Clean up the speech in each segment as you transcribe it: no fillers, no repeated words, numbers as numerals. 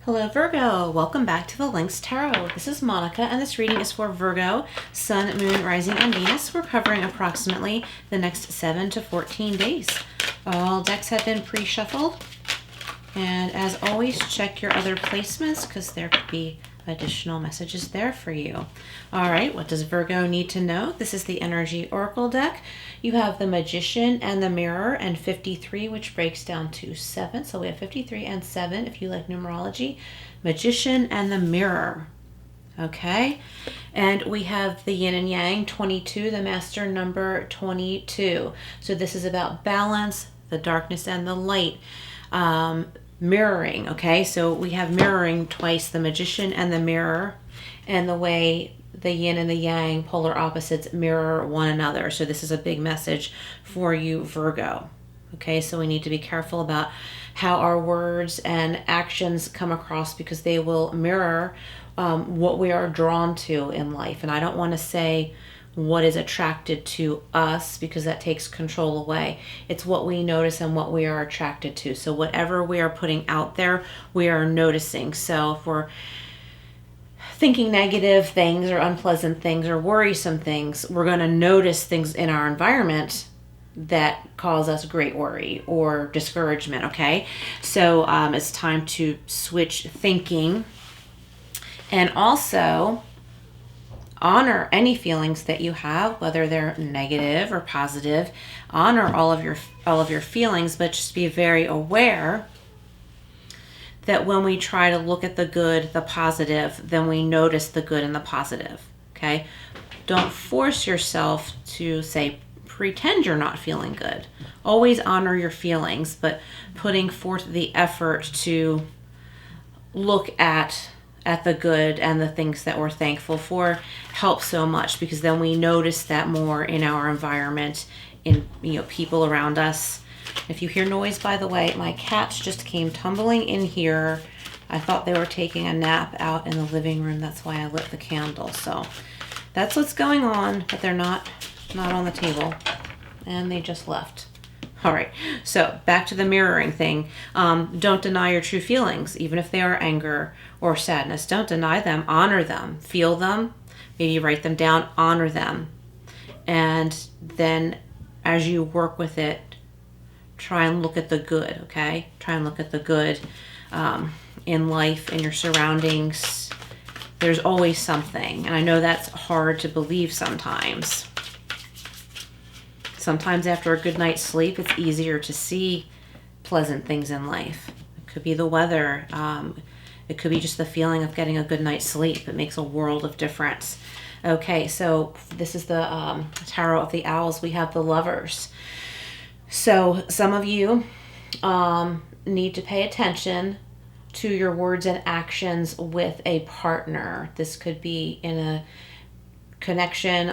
Hello Virgo, welcome back to the Lynx Tarot. This is Monica and this reading is for Virgo, Sun, Moon, Rising, and Venus. We're covering approximately the next 7 to 14 days. All decks have been pre-shuffled. And as always, check your other placements because there could be additional messages there for you. All right, what does Virgo need to know? This is the Energy Oracle deck. You have the Magician and the Mirror and 53, which breaks down to 7. So we have 53 and 7 if you like numerology. Magician and the Mirror. Okay, and we have the Yin and Yang 22, the Master number 22. So this is about balance, the darkness and the light. Mirroring, okay, so we have mirroring twice, the Magician and the Mirror, and the way the yin and the yang, polar opposites, mirror one another. So this is a big message for you, Virgo. Okay, so we need to be careful about how our words and actions come across because they will mirror what we are drawn to in life. And I don't want to say what is attracted to us because that takes control away. It's what we notice and what we are attracted to. So whatever we are putting out there, we are noticing. So if we're thinking negative things or unpleasant things or worrisome things, we're going to notice things in our environment that cause us great worry or discouragement, okay? So it's time to switch thinking and also honor any feelings that you have, whether they're negative or positive. Honor all of your feelings, but just be very aware that when we try to look at the good, the positive, then we notice the good and the positive, okay? Don't force yourself to say, pretend you're not feeling good. Always honor your feelings, but putting forth the effort to look at the good and the things that we're thankful for helps so much because then we notice that more in our environment, in people around us. If you hear noise, by the way, my cats just came tumbling in here. I thought they were taking a nap out in the living room. That's why I lit the candle. So that's what's going on, but they're not on the table and they just left. All right, so back to the mirroring thing. Don't deny your true feelings, even if they are anger or sadness. Don't deny them. Honor them. Feel them. Maybe write them down. Honor them. And then as you work with it, try and look at the good, okay? Try and look at the good in life, in your surroundings. There's always something. And I know that's hard to believe sometimes. Sometimes after a good night's sleep, it's easier to see pleasant things in life. It could be the weather. It could be just the feeling of getting a good night's sleep. It makes a world of difference. Okay, so this is the Tarot of the Owls. We have the Lovers. So some of you need to pay attention to your words and actions with a partner. This could be in a connection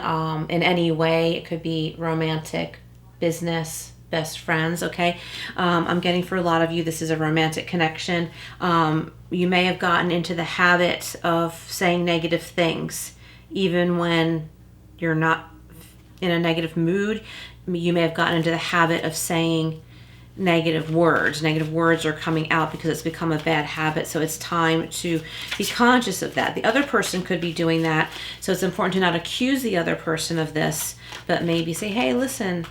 in any way. It could be romantic, business, best friends, okay? I'm getting for a lot of you, this is a romantic connection. You may have gotten into the habit of saying negative things, even when you're not in a negative mood. You may have gotten into the habit of saying negative words. Negative words are coming out because it's become a bad habit. So it's time to be conscious of that. The other person could be doing that. So it's important to not accuse the other person of this, but maybe say, hey, listen,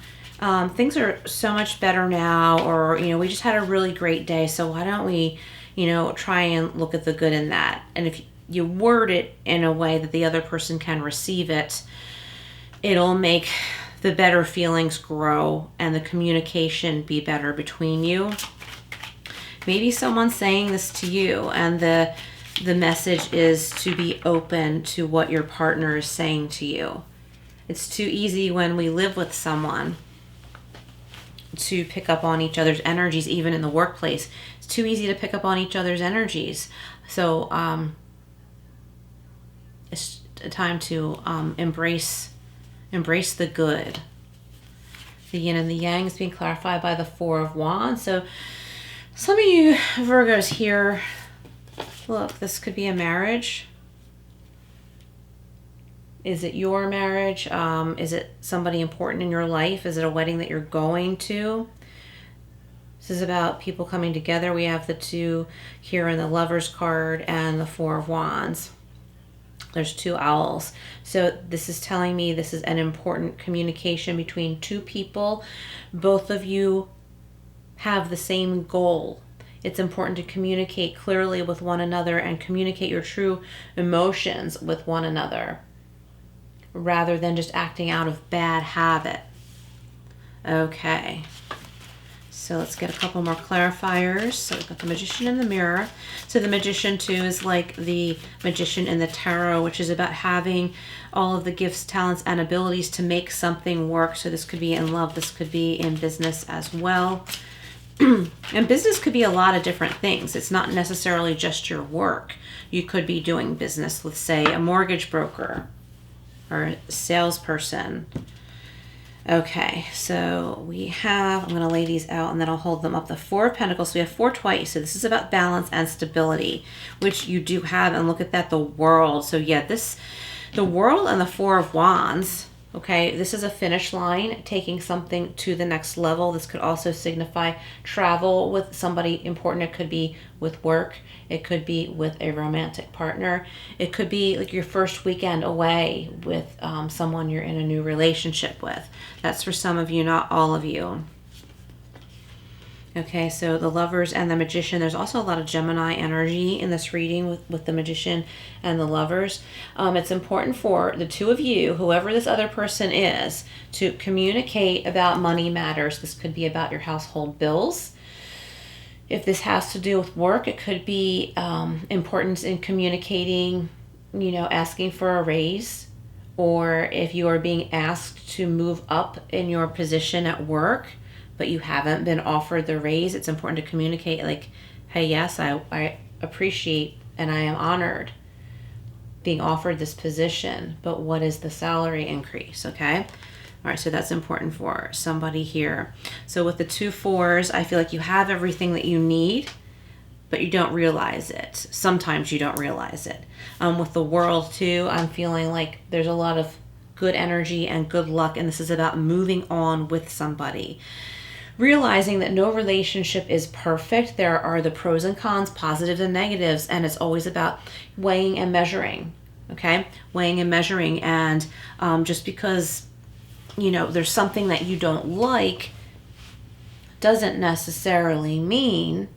things are so much better now, or, we just had a really great day. So why don't we, try and look at the good in that. And if you word it in a way that the other person can receive it, it'll make the better feelings grow and the communication be better between you. Maybe someone's saying this to you and the message is to be open to what your partner is saying to you. It's too easy when we live with someone to pick up on each other's energies, even in the workplace. It's too easy to pick up on each other's energies. So it's time to embrace the good. The yin and the yang is being clarified by the Four of Wands. So some of you Virgos here, look, this could be a marriage. Is it your marriage? Is it somebody important in your life? Is it a wedding that you're going to? This is about people coming together. We have the 2 here in the Lovers card and the 4 of Wands. There's 2 owls. So this is telling me this is an important communication between 2 people. Both of you have the same goal. It's important to communicate clearly with one another and communicate your true emotions with one another rather than just acting out of bad habit. Okay. So let's get a couple more clarifiers. So we've got the Magician and the Mirror. So the Magician too is like the Magician in the Tarot, which is about having all of the gifts, talents, and abilities to make something work. So this could be in love. This could be in business as well. And business could be a lot of different things. It's not necessarily just your work. You could be doing business with, say, a mortgage broker or a salesperson. Okay, so we have, I'm going to lay these out and then I'll hold them up. The 4 of Pentacles, so we have 4 twice. So this is about balance and stability, which you do have. And look at that, the World. So yeah, the World and the 4 of Wands. Okay, this is a finish line, taking something to the next level. This could also signify travel with somebody important. It could be with work. It could be with a romantic partner. It could be like your first weekend away with someone you're in a new relationship with. That's for some of you, not all of you. Okay, so the Lovers and the Magician. There's also a lot of Gemini energy in this reading with the Magician and the Lovers. It's important for the 2 of you, whoever this other person is, to communicate about money matters. This could be about your household bills. If this has to do with work, it could be importance in communicating, asking for a raise. Or if you are being asked to move up in your position at work, but you haven't been offered the raise, it's important to communicate like, hey, yes, I appreciate and I am honored being offered this position, but what is the salary increase, okay? All right, so that's important for somebody here. So with the 2 4s, I feel like you have everything that you need, but you don't realize it. Sometimes you don't realize it. With the World too, I'm feeling like there's a lot of good energy and good luck, and this is about moving on with somebody. Realizing that no relationship is perfect. There are the pros and cons, positives and negatives, and it's always about weighing and measuring, okay? Weighing and measuring, and just because, there's something that you don't like doesn't necessarily mean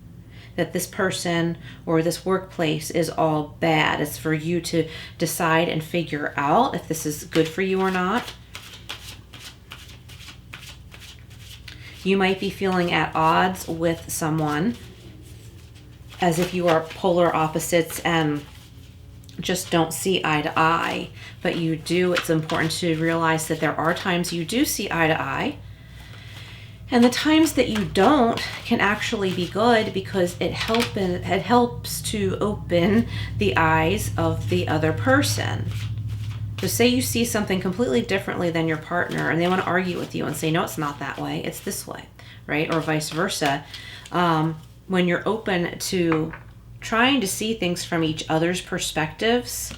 that this person or this workplace is all bad. It's for you to decide and figure out if this is good for you or not. You might be feeling at odds with someone, as if you are polar opposites and just don't see eye to eye, but you do. It's important to realize that there are times you do see eye to eye, and the times that you don't can actually be good because it helps to open the eyes of the other person. So say you see something completely differently than your partner and they want to argue with you and say, no, it's not that way, it's this way, right? Or vice versa. When you're open to trying to see things from each other's perspectives,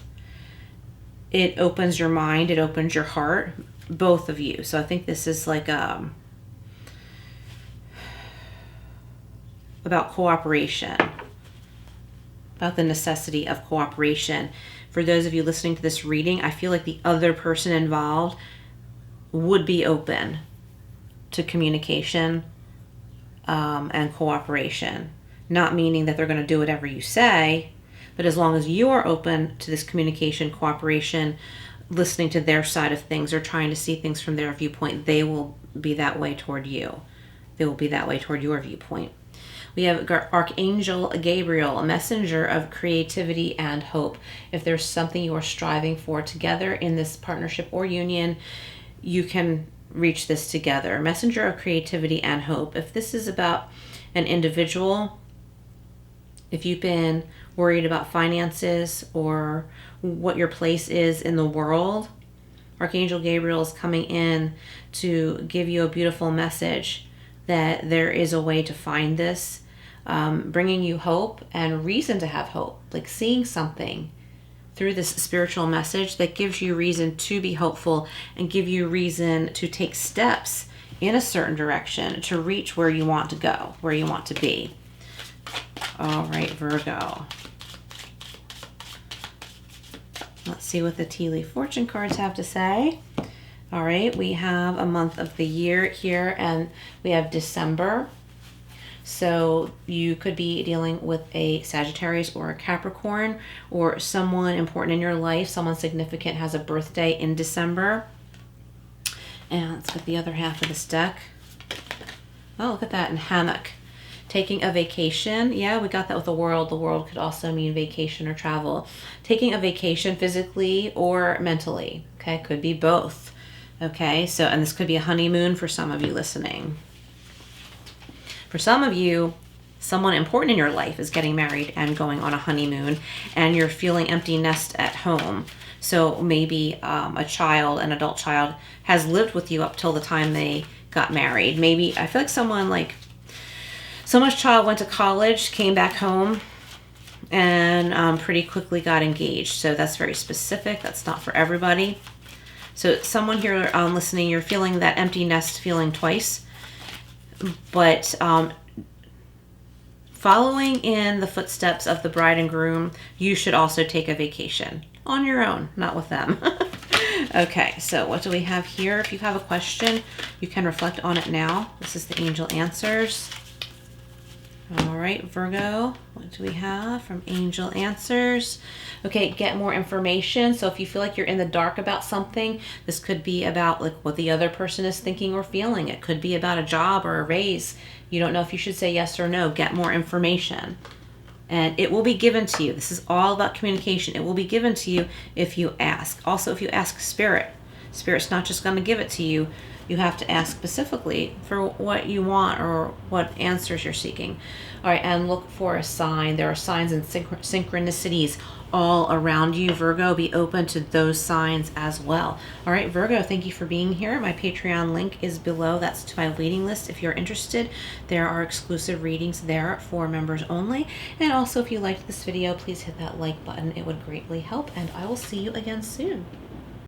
it opens your mind, it opens your heart, both of you. So I think this is like about cooperation, about the necessity of cooperation. For those of you listening to this reading, I feel like the other person involved would be open to communication and cooperation. Not meaning that they're going to do whatever you say, but as long as you are open to this communication, cooperation, listening to their side of things or trying to see things from their viewpoint, they will be that way toward you. They will be that way toward your viewpoint. We have Archangel Gabriel, a messenger of creativity and hope. If there's something you are striving for together in this partnership or union, you can reach this together. Messenger of creativity and hope. If this is about an individual, if you've been worried about finances or what your place is in the world, Archangel Gabriel is coming in to give you a beautiful message that there is a way to find this, bringing you hope and reason to have hope, like seeing something through this spiritual message that gives you reason to be hopeful and give you reason to take steps in a certain direction to reach where you want to go, where you want to be. All right, Virgo. Let's see what the tea leaf fortune cards have to say. All right, we have a month of the year here, and we have December. So you could be dealing with a Sagittarius or a Capricorn, or someone important in your life, someone significant has a birthday in December. And let's get the other half of this deck. Oh, look at that, in hammock. Taking a vacation. Yeah, we got that with the world. The world could also mean vacation or travel. Taking a vacation physically or mentally. Okay, could be both. Okay, so, and this could be a honeymoon for some of you listening. For some of you, someone important in your life is getting married and going on a honeymoon, and you're feeling empty nest at home. So maybe a child, an adult child, has lived with you up till the time they got married. Maybe, I feel like someone's child went to college, came back home, and pretty quickly got engaged. So that's very specific. That's not for everybody. So someone here listening, you're feeling that empty nest feeling twice. But following in the footsteps of the bride and groom, you should also take a vacation on your own, not with them. Okay, so what do we have here? If you have a question, you can reflect on it now. This is the angel answers. All right, Virgo, what do we have from Angel Answers? Okay, get more information. So if you feel like you're in the dark about something, this could be about like what the other person is thinking or feeling. It could be about a job or a raise. You don't know if you should say yes or no. Get more information. And it will be given to you. This is all about communication. It will be given to you if you ask. Also, if you ask Spirit. Spirit's not just going to give it to you. You have to ask specifically for what you want or what answers you're seeking. All right, and look for a sign. There are signs and synchronicities all around you, Virgo. Be open to those signs as well. All right, Virgo, thank you for being here. My Patreon link is below. That's to my waiting list. If you're interested, there are exclusive readings there for members only. And also, if you liked this video, please hit that like button. It would greatly help, and I will see you again soon.